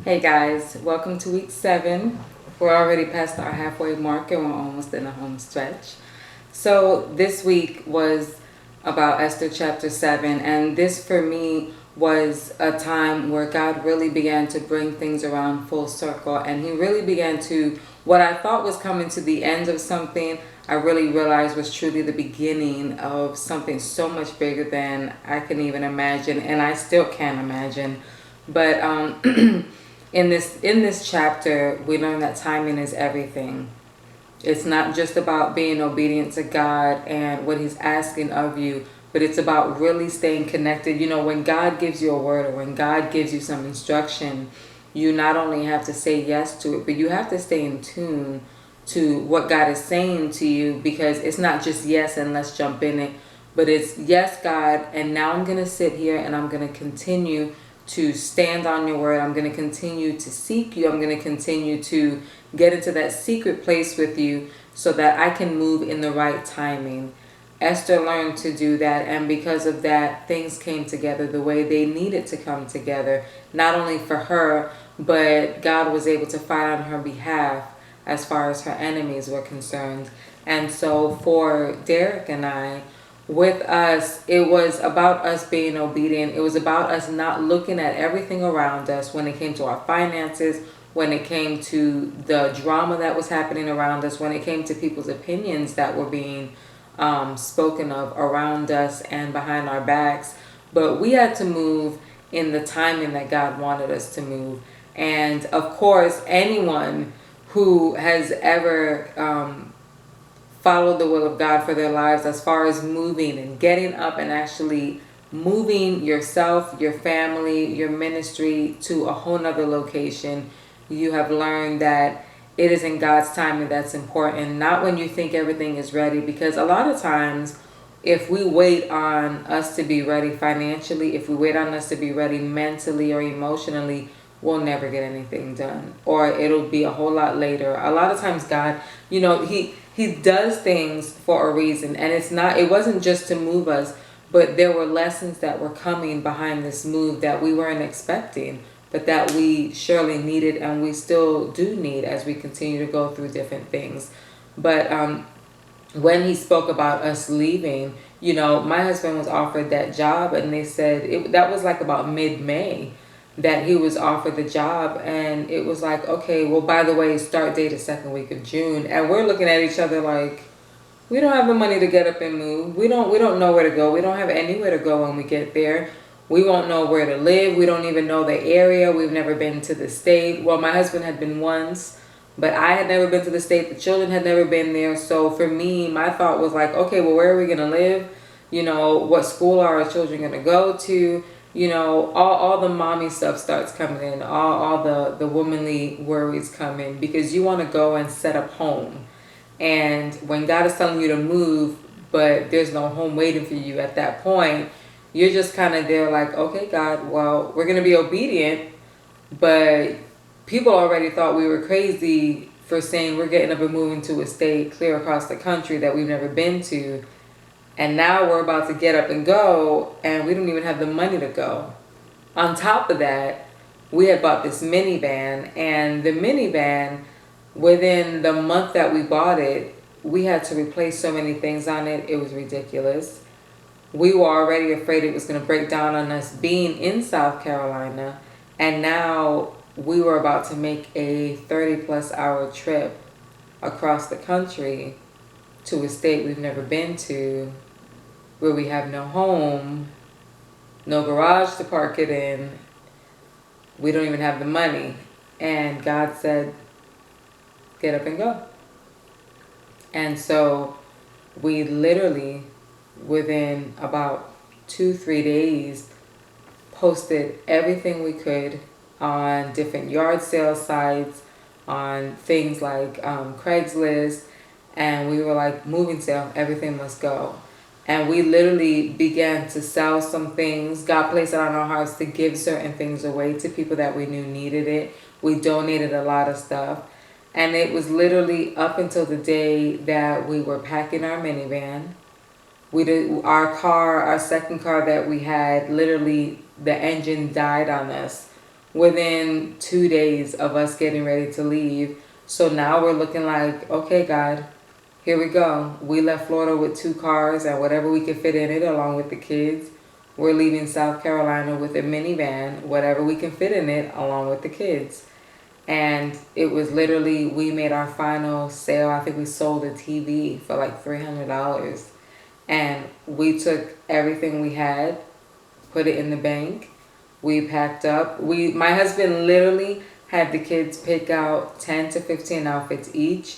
Hey guys, welcome to week 7. We're already past our halfway mark and we're almost in the home stretch. So, this week was about Esther chapter 7, and this for me was a time where God really began to bring things around full circle, and He really began to, what I thought was coming to the end of something, I really realized was truly the beginning of something so much bigger than I can even imagine, and I still can't imagine. But in this chapter, we learn that timing is everything. It's not just about being obedient to God and what He's asking of you, but it's about really staying connected. You know, when God gives you a word or when God gives you some instruction, you not only have to say yes to it, but you have to stay in tune to what God is saying to you, because it's not just yes and let's jump in it, but it's yes, God, and now I'm going to sit here and I'm going to continue to stand on your word. I'm going to continue to seek you. I'm going to continue to get into that secret place with you so that I can move in the right timing. Esther learned to do that, and because of that, things came together the way they needed to come together, not only for her, but God was able to fight on her behalf as far as her enemies were concerned. And so for Derek and I, with us, it was about us being obedient. It was about us not looking at everything around us when it came to our finances, when it came to the drama that was happening around us, when it came to people's opinions that were being spoken of around us and behind our backs. But we had to move in the timing that God wanted us to move. And of course, anyone who has ever followed the will of God for their lives, as far as moving and getting up and actually moving yourself, your family, your ministry to a whole nother location, you have learned that it is in God's timing that's important, not when you think everything is ready. Because a lot of times, if we wait on us to be ready financially, if we wait on us to be ready mentally or emotionally, we'll never get anything done, or it'll be a whole lot later. A lot of times God, he does things for a reason, and it wasn't just to move us, but there were lessons that were coming behind this move that we weren't expecting, but that we surely needed and we still do need as we continue to go through different things. But when he spoke about us leaving, my husband was offered that job, and they said that was like about mid-May that he was offered the job, and it was like, okay, well, by the way, start date is second week of June, and we're looking at each other like, we don't have the money to get up and move. We don't know where to go. We don't have anywhere to go when we get there. We won't know where to live. We don't even know the area. We've never been to the state. Well, my husband had been once, but I had never been to the state. The children had never been there. So for me, my thought was like, okay, well, where are we going to live? What school are our children going to go to? All the mommy stuff starts coming in. All the womanly worries come in, because you want to go and set up home. And when God is telling you to move, but there's no home waiting for you at that point, you're just kind of there like, okay, God, well, we're going to be obedient, but people already thought we were crazy for saying we're getting up and moving to a state clear across the country that we've never been to. And now we're about to get up and go, and we don't even have the money to go. On top of that, we had bought this minivan, and the minivan, within the month that we bought it, we had to replace so many things on it. It was ridiculous. We were already afraid it was going to break down on us being in South Carolina, and now we were about to make a 30-plus-hour trip across the country to a state we've never been to, where we have no home, no garage to park it in. We don't even have the money. And God said, get up and go. And so we literally, within about 2-3 days, posted everything we could on different yard sale sites, on things like Craigslist, and we were like, moving sale, everything must go. And we literally began to sell some things. God placed it on our hearts to give certain things away to people that we knew needed it. We donated a lot of stuff. And it was literally up until the day that we were packing our minivan. Our second car that we had, literally the engine died on us within 2 days of us getting ready to leave. So now we're looking like, okay, God, here we go. We left Florida with 2 cars and whatever we could fit in it along with the kids. We're leaving South Carolina with a minivan, whatever we can fit in it along with the kids. And it was literally, we made our final sale. I think we sold a TV for like $300. And we took everything we had, put it in the bank. We packed up. My husband literally had the kids pick out 10 to 15 outfits each,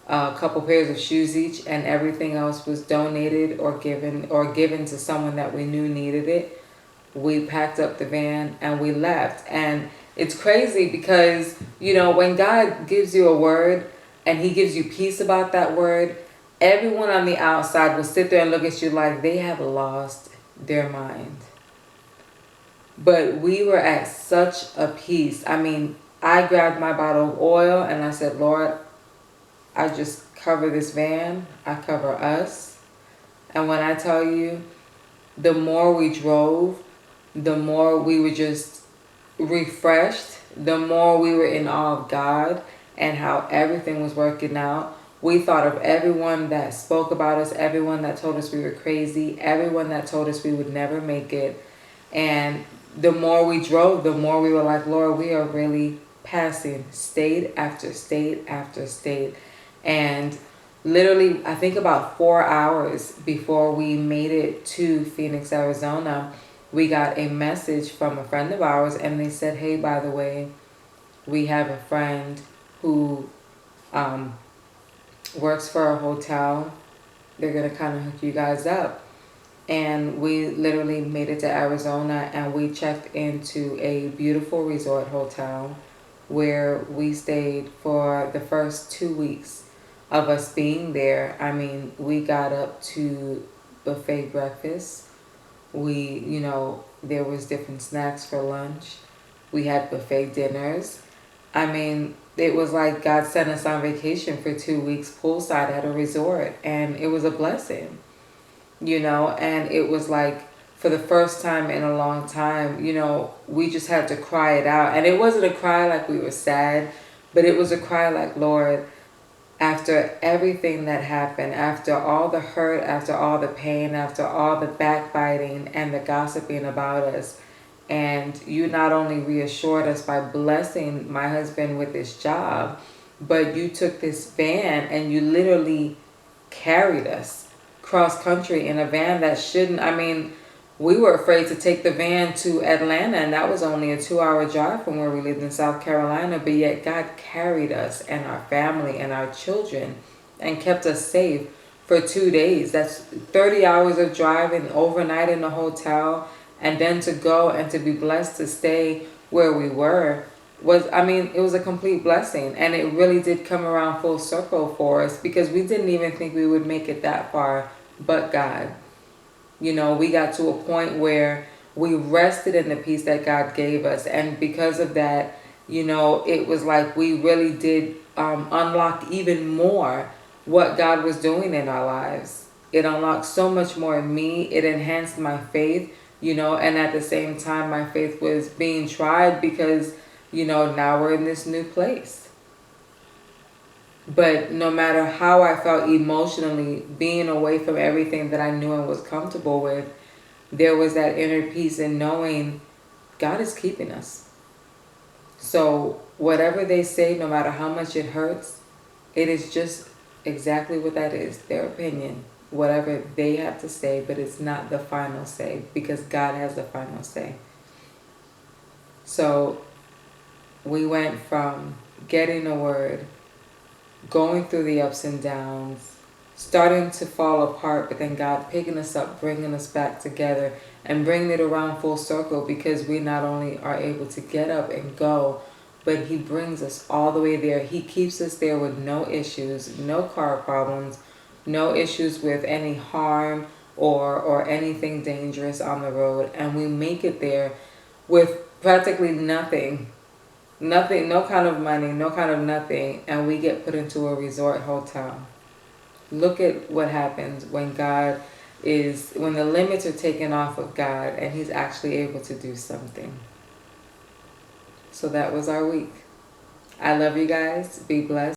a couple pairs of shoes each, and everything else was donated or given to someone that we knew needed it. We packed up the van and we left. And it's crazy because, when God gives you a word and he gives you peace about that word, everyone on the outside will sit there and look at you like they have lost their mind. But we were at such a peace. I mean, I grabbed my bottle of oil and I said, Lord, I just cover this van. I cover us. And when I tell you, the more we drove, the more we were just refreshed, the more we were in awe of God and how everything was working out. We thought of everyone that spoke about us, everyone that told us we were crazy, everyone that told us we would never make it. And the more we drove, the more we were like, Lord, we are really passing state after state after state. And literally, I think about 4 hours before we made it to Phoenix, Arizona, we got a message from a friend of ours, and they said, hey, by the way, we have a friend who works for a hotel. They're going to kind of hook you guys up. And we literally made it to Arizona, and we checked into a beautiful resort hotel where we stayed for the first 2 weeks of us being there. I mean, we got up to buffet breakfast. There was different snacks for lunch. We had buffet dinners. I mean, it was like God sent us on vacation for 2 weeks poolside at a resort, and it was a blessing, and it was like, for the first time in a long time, we just had to cry it out. And it wasn't a cry like we were sad, but it was a cry like, Lord, after everything that happened, after all the hurt, after all the pain, after all the backbiting and the gossiping about us, and you not only reassured us by blessing my husband with this job, but you took this van and you literally carried us cross country in a van that shouldn't. I mean, we were afraid to take the van to Atlanta, and that was only a 2-hour drive from where we lived in South Carolina, but yet God carried us and our family and our children and kept us safe for 2 days. That's 30 hours of driving, overnight in a hotel, and then to go and to be blessed to stay where we were it was a complete blessing. And it really did come around full circle for us, because we didn't even think we would make it that far, but God. We got to a point where we rested in the peace that God gave us. And because of that, it was like we really did unlock even more what God was doing in our lives. It unlocked so much more in me. It enhanced my faith, and at the same time, my faith was being tried because, now we're in this new place. But no matter how I felt emotionally, being away from everything that I knew and was comfortable with, there was that inner peace in knowing God is keeping us. So whatever they say, no matter how much it hurts, it is just exactly what that is, their opinion, whatever they have to say, but it's not the final say, because God has the final say. So we went from getting a word, going through the ups and downs, starting to fall apart, but then God picking us up, bringing us back together, and bringing it around full circle, because we not only are able to get up and go, but he brings us all the way there. He keeps us there with no issues, no car problems, no issues with any harm or anything dangerous on the road. And we make it there with practically nothing, no kind of money, no kind of nothing, and we get put into a resort hotel. Look at what happens when when the limits are taken off of God and he's actually able to do something. So that was our week. I love you guys. Be blessed.